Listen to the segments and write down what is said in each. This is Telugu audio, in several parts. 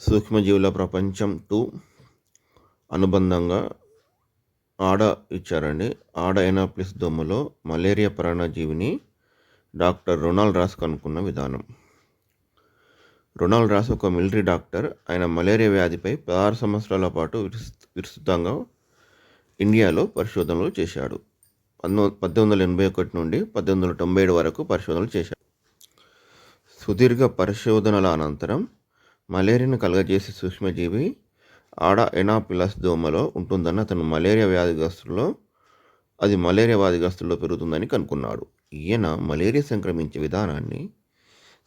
సూక్ష్మజీవుల ప్రపంచం 2 అనుబంధంగా ఆడ ఇచ్చారండి. ఆడ ఎనాప్లిస్ దోమలో మలేరియా పరాన్నజీవిని డాక్టర్ రొనాల్డ్ రాస్ కనుక్కున్న విధానం. రొనాల్డ్ రాస్ ఒక మిలిటరీ డాక్టర్. ఆయన మలేరియా వ్యాధిపై 16 సంవత్సరాల పాటు విస్తృతంగా ఇండియాలో పరిశోధనలు చేశాడు. 1881 నుండి 1897 వరకు పరిశోధనలు చేశాడు. సుదీర్ఘ పరిశోధనల అనంతరం మలేరియాను కలుగజేసే సూక్ష్మజీవి ఆడ ఎనాఫిలస్ దోమలో ఉంటుందని అతను మలేరియా వ్యాధిగ్రస్తుల్లో పెరుగుతుందని కనుక్కున్నాడు. ఈయన మలేరియా సంక్రమించే విధానాన్ని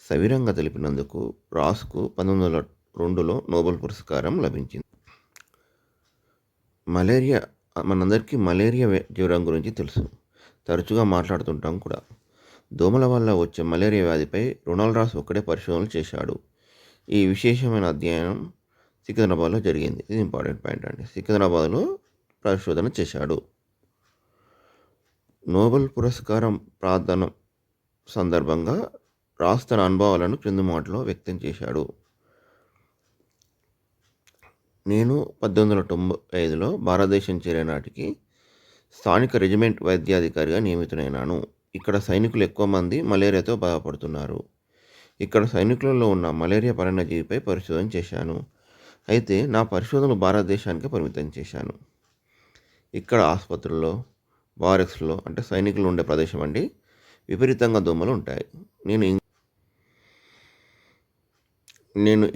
సవిరంగా తెలిపినందుకు రాస్కు 1902లో నోబెల్ పురస్కారం లభించింది. మనందరికీ మలేరియా జ్వరం గురించి తెలుసు, తరచుగా మాట్లాడుతుంటాం కూడా. దోమల వల్ల వచ్చే మలేరియా వ్యాధిపై రొనాల్డ్ రాస్ ఒక్కడే పరిశోధనలు చేశాడు. ఈ విశేషమైన అధ్యయనం సికింద్రాబాద్లో జరిగింది. ఇది ఇంపార్టెంట్ పాయింట్ అండి. సికింద్రాబాద్లో పరిశోధన చేశాడు. నోబెల్ పురస్కారం ప్రార్థన సందర్భంగా రాస్ తన అనుభవాలను క్రింది మాటలో వ్యక్తం చేశాడు. నేను 1895లో భారతదేశం చేరే నాటికి స్థానిక రెజిమెంట్ వైద్యాధికారిగా నియమితునైనాను. ఇక్కడ సైనికులు ఎక్కువ మంది మలేరియాతో బాధపడుతున్నారు. ఇక్కడ సైనికులలో ఉన్న మలేరియా పరాన్నజీవిపై పరిశోధన చేశాను. అయితే నా పరిశోధనలు భారతదేశానికి పరిమితం చేశాను. ఇక్కడ ఆసుపత్రుల్లో, బారెక్స్లో, అంటే సైనికులు ఉండే ప్రదేశం అండి, విపరీతంగా దోమలు ఉంటాయి. నేను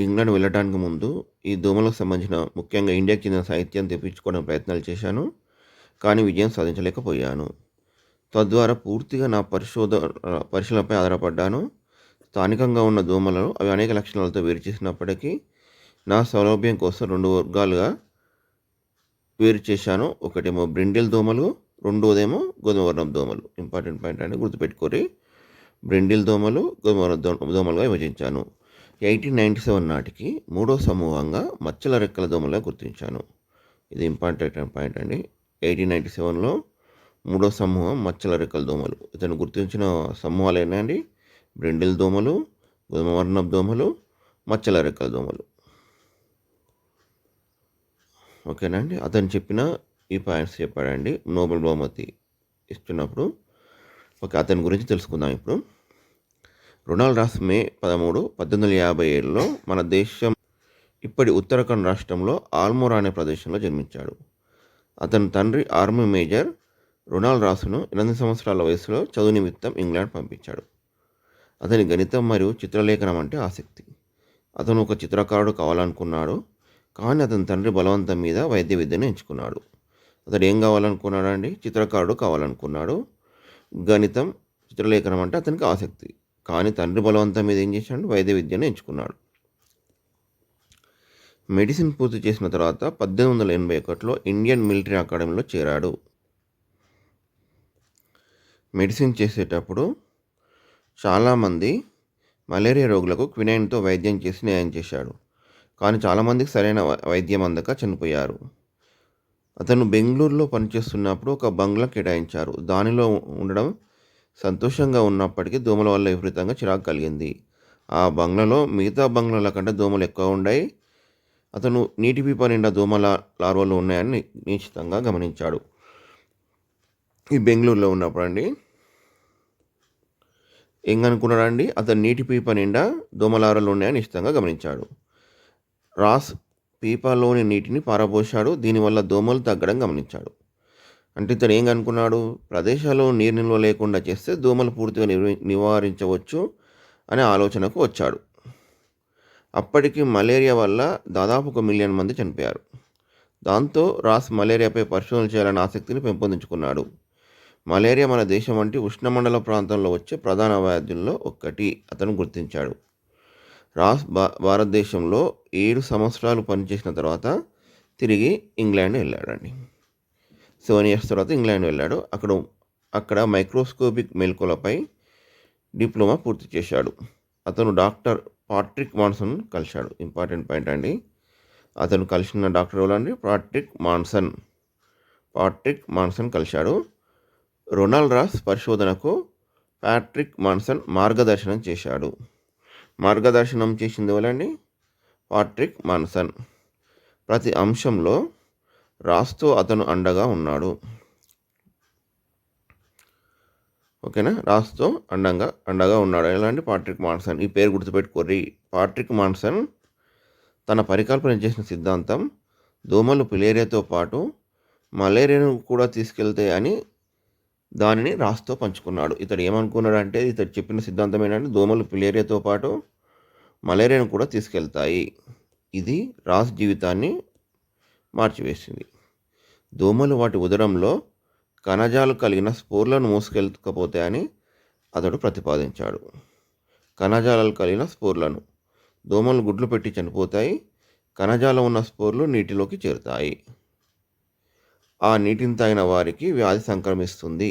ఇంగ్లాండ్ వెళ్ళడానికి ముందు ఈ దోమలకు సంబంధించిన ముఖ్యంగా ఇండియాకి చెందిన సాహిత్యం తెప్పించుకోవడానికి ప్రయత్నాలు చేశాను, కానీ విజయం సాధించలేకపోయాను. తద్వారా పూర్తిగా నా పరిశీలనపై ఆధారపడ్డాను. స్థానికంగా ఉన్న దోమలను అవి అనేక లక్షణాలతో వేరు చేసినప్పటికీ నా సౌలభ్యం కోసం 2 వర్గాలుగా వేరు చేశాను. ఒకటేమో బ్రిండిల్ దోమలు, రెండోదేమో గోధుమ వర్ణం దోమలు. ఇంపార్టెంట్ పాయింట్ అని గుర్తుపెట్టుకోరి. బ్రిండిల్ దోమలు, గోధుమ వర్ణం దోమలుగా విభజించాను. 1897 నాటికి 3వ సమూహంగా మచ్చల రెక్కల దోమలుగా గుర్తించాను. ఇది ఇంపార్టెంట్ పాయింట్ అండి. 1897లో 3వ సమూహం మచ్చల రెక్కల దోమలు. ఇతను గుర్తించిన సమూహాలు ఏంటండి? బ్రిండిల్ దోమలు, గోధుమ వర్ణం దోమలు, మచ్చల రెక్కల దోమలు. ఓకేనండి. అతను చెప్పిన ఈ పాయింట్స్ చెప్పాడండి నోబెల్ బహుమతి ఇస్తున్నప్పుడు. ఓకే, అతని గురించి తెలుసుకుందాం ఇప్పుడు. రొనాల్డ్ రాస్ మే 13, 1857లో మన దేశం ఇప్పటి ఉత్తరాఖండ్ రాష్ట్రంలో ఆల్మోరా అనే ప్రదేశంలో జన్మించాడు. అతని తండ్రి ఆర్మీ మేజర్ రొనాల్డ్ రాసును 8 సంవత్సరాల వయసులో చదువు నిమిత్తం ఇంగ్లాండ్ పంపించాడు. అతని గణితం మరియు చిత్రలేఖనం అంటే ఆసక్తి. అతను ఒక చిత్రకారుడు కావాలనుకున్నాడు, కానీ అతని తండ్రి బలవంతం మీద వైద్య విద్యను ఎంచుకున్నాడు. అతడు ఏం కావాలనుకున్నాడు అండి? చిత్రకారుడు కావాలనుకున్నాడు. గణితం, చిత్రలేఖనం అంటే అతనికి ఆసక్తి, కానీ తండ్రి బలవంతం మీద ఏం చేశాడు? వైద్య విద్యను ఎంచుకున్నాడు. మెడిసిన్ పూర్తి చేసిన తర్వాత 1881లో ఇండియన్ మిలిటరీ అకాడమీలో చేరాడు. మెడిసిన్ చేసేటప్పుడు చాలామంది మలేరియా రోగులకు క్వినైన్తో వైద్యం చేసి న్యాయం చేశాడు, కానీ చాలామందికి సరైన వైద్యం అందక చనిపోయారు. అతను బెంగళూరులో పనిచేస్తున్నప్పుడు ఒక బంగ్లా కేటాయించారు. దానిలో ఉండడం సంతోషంగా ఉన్నప్పటికీ దోమల వల్ల విపరీతంగా చిరాకు కలిగింది. ఆ బంగ్లాలో మిగతా బంగ్లాల కంటే దోమలు ఎక్కువ ఉన్నాయి. అతను నీటి పీప నిండా దోమల లార్వలు ఉన్నాయని నిశ్చితంగా గమనించాడు. ఈ బెంగళూరులో ఉన్నప్పుడు అండి ఏం కనుక్కున్నాడండి? అతను నీటి పీప నిండా దోమలారలు ఉన్నాయని నిశ్చితంగా గమనించాడు. రాస్ పీపాలోని నీటిని పారబోశాడు. దీనివల్ల దోమలు తగ్గడం గమనించాడు. అంటే ఇతను ఏం కనుక్కున్నాడు? ప్రదేశాల్లో నీరు నిల్వ లేకుండా చేస్తే దోమలు పూర్తిగా నివారించవచ్చు అనే ఆలోచనకు వచ్చాడు. అప్పటికి మలేరియా వల్ల దాదాపు 1 మిలియన్ మంది చనిపోయారు. దాంతో రాస్ మలేరియాపై పరిశోధన చేయాలనే ఆసక్తిని పెంపొందించుకున్నాడు. మలేరియా మన దేశం వంటి ఉష్ణమండల ప్రాంతంలో వచ్చే ప్రధాన వ్యాధుల్లో ఒకటి అతను గుర్తించాడు. రాస్ భారతదేశంలో 7 సంవత్సరాలు పనిచేసిన తర్వాత తిరిగి ఇంగ్లాండ్ వెళ్ళాడండి. 7 years తర్వాత ఇంగ్లాండ్ వెళ్ళాడు. అక్కడ మైక్రోస్కోపిక్ మెలకువలపై డిప్లొమా పూర్తి చేశాడు. అతను డాక్టర్ పాట్రిక్ మాన్సన్ కలిశాడు. ఇంపార్టెంట్ పాయింట్ అండి. అతను కలిసిన డాక్టర్ ఎవరండి? పాట్రిక్ మాన్సన్ కలిశాడు. రొనాల్డ్ రాస్ పరిశోధనకు పాట్రిక్ మాన్సన్ మార్గదర్శనం చేశాడు. మార్గదర్శనం చేసింది ఎవరండి? Patrick Manson. ప్రతి అంశంలో రాస్తో అతను అండగా ఉన్నాడు. ఓకేనా, రాస్తో అండగా ఉన్నాడు. ఎలాంటి పాట్రిక్ మాన్సన్. ఈ పేరు గుర్తుపెట్టుకోర్రి. పాట్రిక్ మాన్సన్ తన పరికల్పన చేసిన సిద్ధాంతం దోమలు ఫిలేరియాతో పాటు మలేరియాను కూడా తీసుకెళ్తాయి అని దానిని రాస్తో పంచుకున్నాడు. ఇతడు ఏమనుకున్నాడు అంటే, ఇతడు చెప్పిన సిద్ధాంతం ఏంటంటే దోమలు ఫిలేరియాతో పాటు మలేరియాను కూడా తీసుకెళ్తాయి. ఇది రాస్ జీవితాన్ని మార్చివేసింది. దోమలు వాటి ఉదరంలో కణజాలు కలిగిన స్పోర్లను మోసుకెళ్ళకపోతాయని అతడు ప్రతిపాదించాడు. కణజాలాలు కలిగిన స్పోర్లను. దోమలు గుడ్లు పెట్టి చనిపోతాయి. కణజాలం ఉన్న స్పోర్లు నీటిలోకి చేరుతాయి. ఆ నీటిని తాగిన వారికి వ్యాధి సంక్రమిస్తుంది.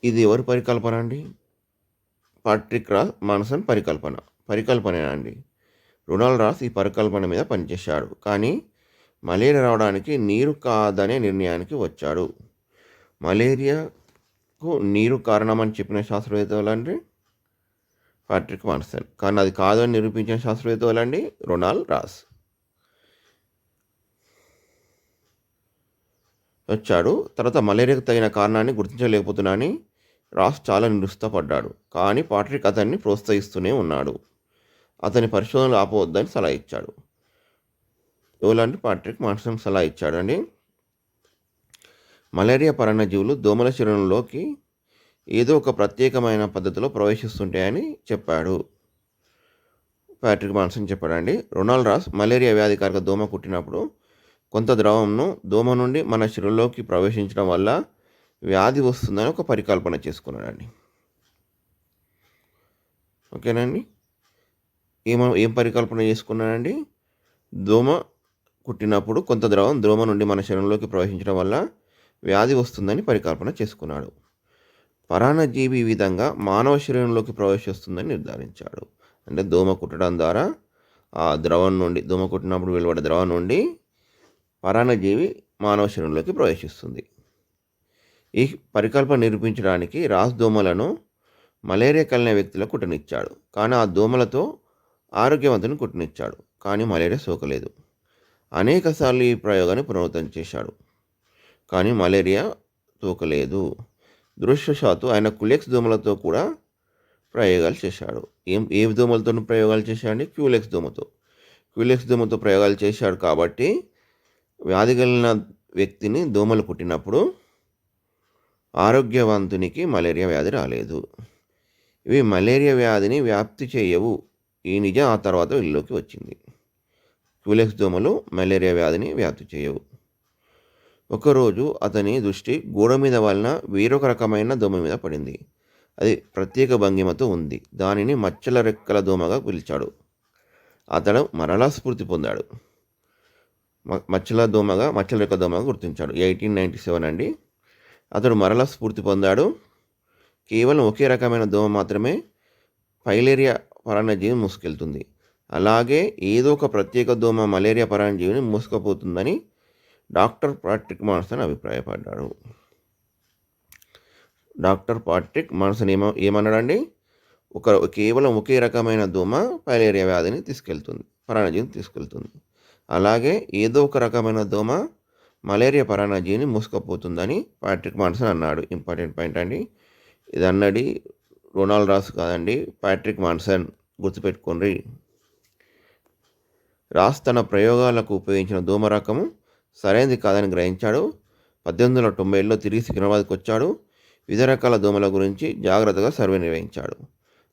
ఇది ఎవరి పరికల్పన అండి? పాట్రిక్ మాన్సన్ పరికల్పన అండి. రొనాల్డ్ రాస్ ఈ పరికల్పన మీద పనిచేశాడు. కానీ మలేరియా రావడానికి నీరు కాదనే నిర్ణయానికి వచ్చాడు. మలేరియాకు నీరు కారణమని చెప్పిన శాస్త్రవేత్త వాళ్ళండి పాట్రిక్ మాన్సన్. కానీ అది కాదని నిరూపించిన శాస్త్రవేత్త వాళ్ళండి రొనాల్డ్ రాస్ వచ్చాడు. తర్వాత మలేరియాకు తగిన కారణాన్ని గుర్తించలేకపోతున్నానని రాస్ చాలా నిరుత్సాహపడ్డాడు. కానీ పాట్రిక్ అతన్ని ప్రోత్సహిస్తూనే ఉన్నాడు. అతని పరిశోధనలు ఆపవద్దని సలహా ఇచ్చాడు. ఎవరంటే పాట్రిక్ మాన్సన్ సలహా ఇచ్చాడండి. మలేరియా పరాన్నజీవులు దోమల శరీరంలోకి ఏదో ఒక ప్రత్యేకమైన పద్ధతిలో ప్రవేశిస్తుంటాయని చెప్పాడు. పాట్రిక్ మాన్సన్ చెప్పాడండి. రొనాల్డ్ రాస్ మలేరియా వ్యాధికారక దోమ కుట్టినప్పుడు కొంత ద్రవంను దోమ నుండి మన శరీరంలోకి ప్రవేశించడం వల్ల వ్యాధి వస్తుందని ఒక పరికల్పన చేసుకున్నాడండి. ఓకేనండి. ఏం పరికల్పన చేసుకున్నాడండి? దోమ కుట్టినప్పుడు కొంత ద్రవం దోమ నుండి మన శరీరంలోకి ప్రవేశించడం వల్ల వ్యాధి వస్తుందని పరికల్పన చేసుకున్నాడు. పరాన్నజీవి ఈ విధంగా మానవ శరీరంలోకి ప్రవేశిస్తుందని నిర్ధారించాడు. అంటే దోమ కుట్టడం ద్వారా ఆ ద్రవం నుండి, దోమ కుట్టినప్పుడు వెలువడే ద్రవం నుండి పరాన్నజీవి మానవ శరీరంలోకి ప్రవేశిస్తుంది. ఈ పరికల్పన నిరూపించడానికి రాస్ దోమలను మలేరియా కలిగిన వ్యక్తులకు కుట్టనిచ్చాడు. కానీ ఆ దోమలతో ఆరోగ్యవంతుని కుట్టనిచ్చాడు. కానీ మలేరియా సోకలేదు. అనేకసార్లు ఈ ప్రయోగాన్ని పునరావృతం చేశాడు. కానీ మలేరియా సోకలేదు. దురదృష్టవశాత్తు ఆయన కులెక్స్ దోమలతో కూడా ప్రయోగాలు చేశాడు. ఏ దోమలతో ప్రయోగాలు చేశాడండి? క్యూలెక్స్ దోమతో ప్రయోగాలు చేశాడు. కాబట్టి వ్యాధి కలిగిన వ్యక్తిని దోమలు కుట్టినప్పుడు ఆరోగ్యవంతునికి మలేరియా వ్యాధి రాలేదు. ఇవి మలేరియా వ్యాధిని వ్యాప్తి చేయవు. ఈ నిజం ఆ తర్వాత వెలుగులోకి వచ్చింది. క్యూలెక్స్ దోమలు మలేరియా వ్యాధిని వ్యాప్తి చేయవు. ఒకరోజు అతని దృష్టి గోడ మీద వలన వేరొక రకమైన దోమ మీద పడింది. అది ప్రత్యేక భంగిమతో ఉంది. దానిని మచ్చల రెక్కల దోమగా పిలిచాడు. అతడు మరలా స్ఫూర్తి పొందాడు. మచ్చల రెక్క దోమగా గుర్తించాడు. 1897 అండి. అతడు మరలా స్ఫూర్తి పొందాడు. కేవలం ఒకే రకమైన దోమ మాత్రమే ఫైలేరియా పరాన్నజీవిని మూసుకెళ్తుంది. అలాగే ఏదో ఒక ప్రత్యేక దోమ మలేరియా పరాన్నజీవిని మూసుకుపోతుందని డాక్టర్ పాట్రిక్ మాన్సన్ అభిప్రాయపడ్డాడు. డాక్టర్ పాట్రిక్ మాన్సన్ ఏమన్నాడండి? కేవలం ఒకే రకమైన దోమ ఫైలేరియా వ్యాధిని పరాన్నజీవిని తీసుకెళ్తుంది. అలాగే ఏదో ఒక రకమైన దోమ మలేరియా పరాన్నజీవిని మూసుకుపోతుందని పాట్రిక్ మాన్సన్ అన్నాడు. ఇంపార్టెంట్ పాయింట్ అండి. ఇది అన్నది రొనాల్డ్ రాస్ కాదండి, పాట్రిక్ మాన్సన్. గుర్తుపెట్టుకోండి. రాస్ తన ప్రయోగాలకు ఉపయోగించిన దోమ రకము సరైనది కాదని గ్రహించాడు. 1890లో తిరిగి సికింద్రాబాద్కి వచ్చాడు. వివిధ రకాల దోమల గురించి జాగ్రత్తగా సర్వే నిర్వహించాడు.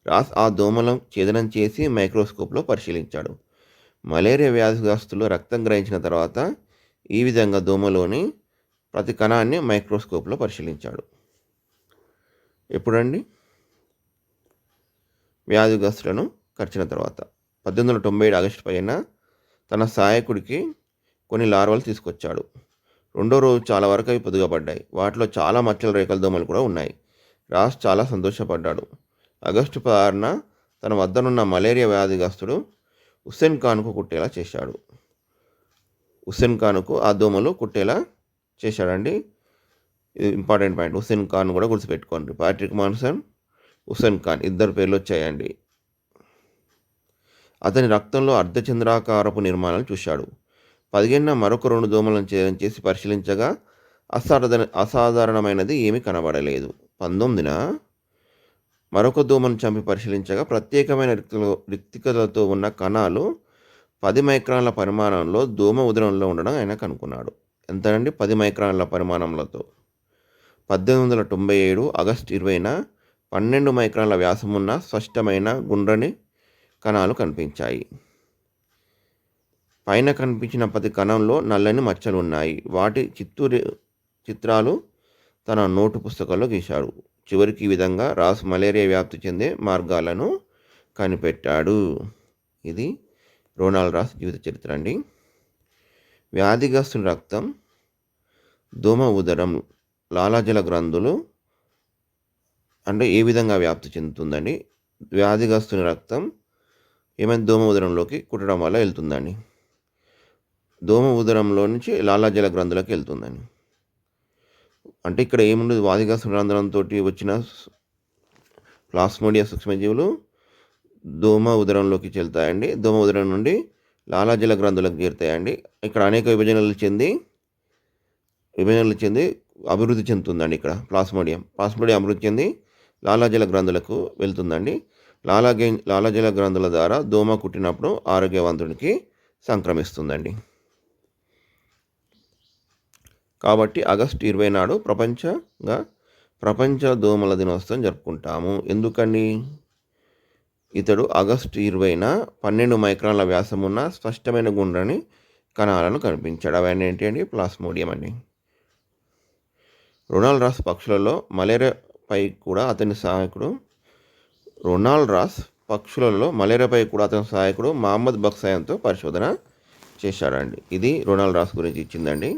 రాస్ ఆ దోమలను ఛేదనం చేసి మైక్రోస్కోప్లో పరిశీలించాడు. మలేరియా వ్యాధిగ్రస్తులు రక్తం గ్రహించిన తర్వాత ఈ విధంగా దోమలోని ప్రతి కణాన్ని మైక్రోస్కోప్లో పరిశీలించాడు. ఎప్పుడండి? వ్యాధిగ్రస్తులను కరిచిన తర్వాత 1897 ఆగస్టు 10న తన సహాయకుడికి కొన్ని లార్వాలు తీసుకొచ్చాడు. రెండో రోజు చాలా వరకు అవి పొదుగబడ్డాయి. వాటిలో చాలా మచ్చల రేఖల దోమలు కూడా ఉన్నాయి. రాస్ చాలా సంతోషపడ్డాడు. ఆగస్టు 16న తన వద్దనున్న మలేరియా వ్యాధిగ్రస్తుడు హుస్సేన్ ఖాన్కు కుట్టేలా చేశాడు. హుస్సేన్ ఖాన్కు ఆ దోమలు కుట్టేలా చేశాడండి. ఇది ఇంపార్టెంట్ పాయింట్. హుస్సేన్ ఖాన్ కూడా గుర్తుపెట్టుకోండి. పాట్రిక్ మాన్సన్, హుస్సేన్ ఖాన్ ఇద్దరు పేర్లు వచ్చాయండి. అతని రక్తంలో అర్ధచంద్రాకారపు నిర్మాణాలు చూశాడు. 15న మరొక 2 దోమలను ఛేదన చేసి పరిశీలించగా అసాధారణమైనది ఏమీ కనబడలేదు. 19న మరొక దోమను చంపి పరిశీలించగా ప్రత్యేకమైన రిక్తికలతో ఉన్న కణాలు 10 మైక్రాన్ల పరిమాణంలో దోమ ఉదరంలో ఉండడం ఆయన కనుక్కున్నాడు. ఎంతనండి? 10 మైక్రాన్ల పరిమాణంలతో. 1897 ఆగస్టు 20న 12 మైక్రాన్ల వ్యాసమున్న స్పష్టమైన గుండ్రని కణాలు కనిపించాయి. పైన కనిపించిన ప్రతి కణంలో నల్లని మచ్చలు ఉన్నాయి. వాటి చిత్రాలు తన నోటు పుస్తకంలో గీశాడు. చివరికి ఈ విధంగా రాస్ మలేరియా వ్యాప్తి చెందే మార్గాలను కనిపెట్టాడు. ఇది రోనాల్డ్ రాస్ జీవిత చరిత్ర అండి. వ్యాధిగ్రస్తుని రక్తం, దోమ ఉదరం, లాలాజల గ్రంథులు అంటే ఏ విధంగా వ్యాప్తి చెందుతుందండి? వ్యాధిగ్రస్తుని రక్తం ఏమైనా దోమ ఉదరంలోకి కుట్టడం వల్ల వెళ్తుందండి. దోమ ఉదరంలో నుంచి లాలాజల గ్రంథులకు వెళ్తుందండి. అంటే ఇక్కడ ఏముండదు, వ్యాధిగ్రస్తుని రంధ్రంతో వచ్చిన ప్లాస్మోడియం సూక్ష్మజీవులు దోమ ఉదరంలోకి వెళ్తాయండి. దోమ ఉదరం నుండి లాలాజల గ్రంథులకు చేరుతాయండి. ఇక్కడ అనేక విభజనలు చెంది అభివృద్ధి చెందుతుందండి. ఇక్కడ ప్లాస్మోడియం అభివృద్ధి చెంది లాలాజల గ్రంథులకు వెళ్తుందండి. లాలాజల గ్రంథుల ద్వారా దోమ కుట్టినప్పుడు ఆరోగ్యవంతునికి సంక్రమిస్తుందండి. కాబట్టి ఆగస్టు 20 నాడు ప్రపంచ దోమల దినోత్సవం జరుపుకుంటాము. ఎందుకండి? ఇతడు ఆగస్టు 20న 12 మైక్రాన్ల వ్యాసమున్న స్పష్టమైన గుండ్రని కణాలను కనిపించాడు. అవన్నీ ఏంటి అండి? ప్లాస్మోడియం అండి. రొనాల్డ్ రాస్ పక్షులలో మలేరియాపై కూడా అతని సహాయకుడు మహమ్మద్ బక్ సాయంతో పరిశోధన చేశాడండి. ఇది రొనాల్డ్ రాస్ గురించి ఇచ్చిందండి.